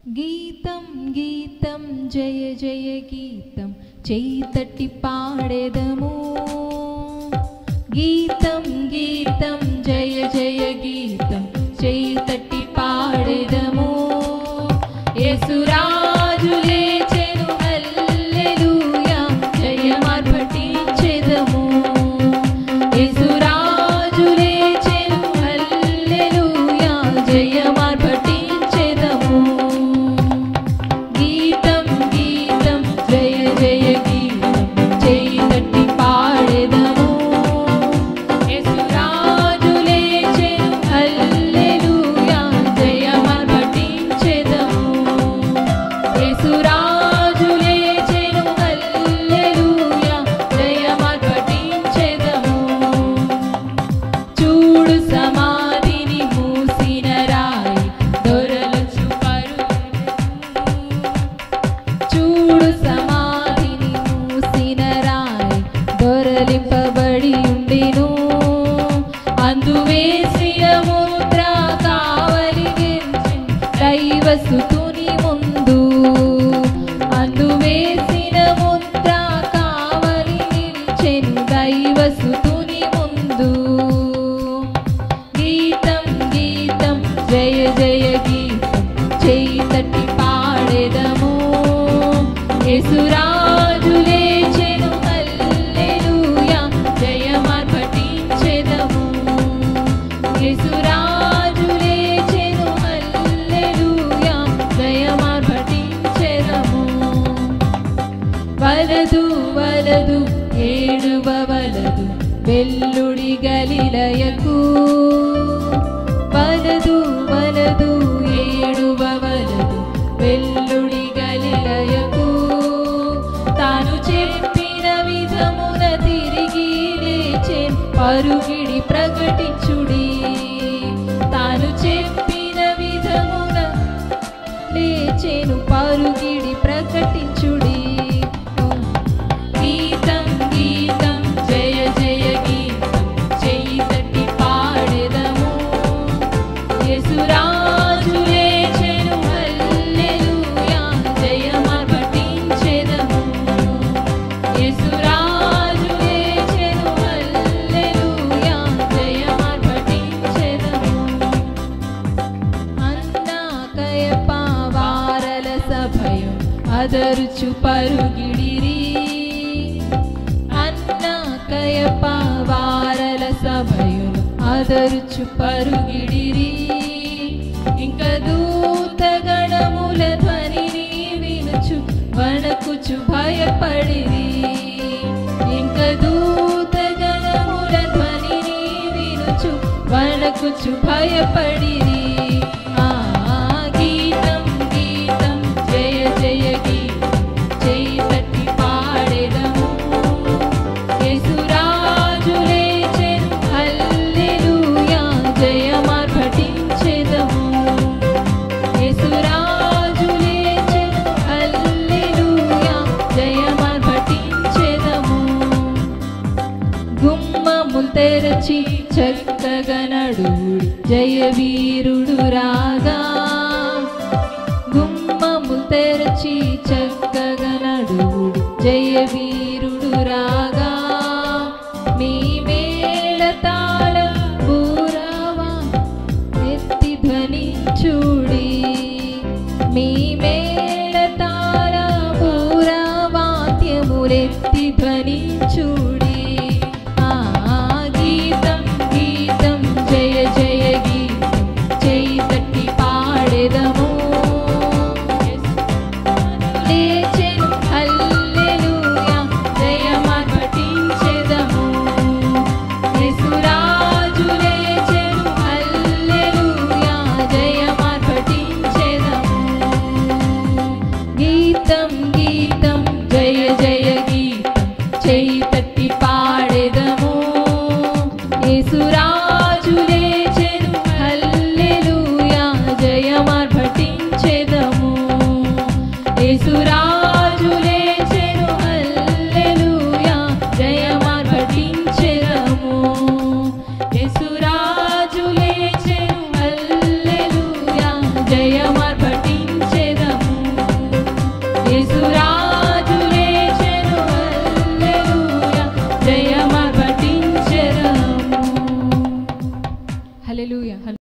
గీతం గీతం జయ జయ గీతం చేతట్టి పాడెదము. గీతం గీతం జయ జయ గీతం చేతట్టి పాడెదము. యేసురాజు లేచెను హల్లెలూయా జయమార్పటించెదము. యేసురాజు లేచెను హల్లెలూయా జయమార్పటించెదము. గీతం గీతం జయ జయ గీతం చేతట్టి పాడెదము. యేసురాజు లేచెను హల్లెలూయా జయమార్పటించెదము. యేసురాజు లేచెను హల్లెలూయా జయమార్పటించెదము. చూడు సమాధిని మూసిన రాయి దొరలుచు పరుగెదెను. చూడు సమాధిని మూసిన రాయి దొరలింపబడి ఉండెను. అందు వేసిన ముద్ర కావలి గెలిచెను దైవసుతుని ముందు. అందు వేసిన ముద్ర కావలి నిలిచెను దైవసుతుని ముందు. గీతం గీతం జయ జయ గీతం చేతట్టి పాడెదము. యేసురాజు లేచెను హల్లెలూయా జయమార్పటించెదము. యేసురాజు లేచెను హల్లెలూయా జయమార్పటించెదము. వలదు వలదు ఏడువ వలదు వెల్లుడి గలిలయకు. వలదు వలదు ఏడువ వలదు వెల్లుడి గలిలయకు. తాను చెప్పిన విధమున తిరిగి లేచెను పరుగిడి ప్రకటించుడి. తాను చెప్పిన విధమున లేచెను పరుగిడి ప్రకటించుడి. గీతం గీతం జయ జయ గీతం చేతట్టి పాడెదము. యేసురాజు లేచెను హల్లెలూయా జయమార్పటించెదము. యేసురాజు లేచెను హల్లెలూయా జయమార్పటించెదము. అన్నా కయప వారల సభయం అదరుచు పరుగిడిరి. అన్నా కయప వారల సభయులు అదరుచు పరుగిడిరి. ఇంక దూతగణముల ధ్వనిని వినుచు వణకుచు భయపడిరి. ఇంక దూతగణముల ధ్వనిని వినుచు వణకుచు భయపడిరి. గీతం గీతం జయ జయ గీతం చేతట్టి పాడెదము. యేసురాజు లేచెను హల్లెలూయా జయమార్పటించెదము. యేసురాజు లేచెను హల్లెలూయా జయమార్పటించెదము. గుమ్మములు తెరచి చక్కగా నడువుడి జయవీరుడు రాగా. గుమ్మములు తెరచి చక్కగా నడువుడి జయవీరుడు రాగా. మీ మేళతాళం బూరవా ఎత్తి ధ్వనించుడి. మీ మేళతాళ బూరవాద్యములెత్తి ధ్వనించుడి. గీతం గీతం జయ జయ గీతం చేతట్టి పాడెదము. లేచెను హల్లెలూయా జయమార్పటించెదము. యేసురాజు లేచెను హల్లెలూయా జయమార్పటించెదము. గీతం గీతం జయ జయ గీతం చేతట్టి పాడెదము. యేసురాజు లేచెను హల్లెలూయా జయమార్పటించెదము. యేసురాజు లేచెను హల్లెలూయా జయమార్పటించెదము. యేసురాజు లేచెను హల్లెలూయా జయమార్పటించెదము. యేసు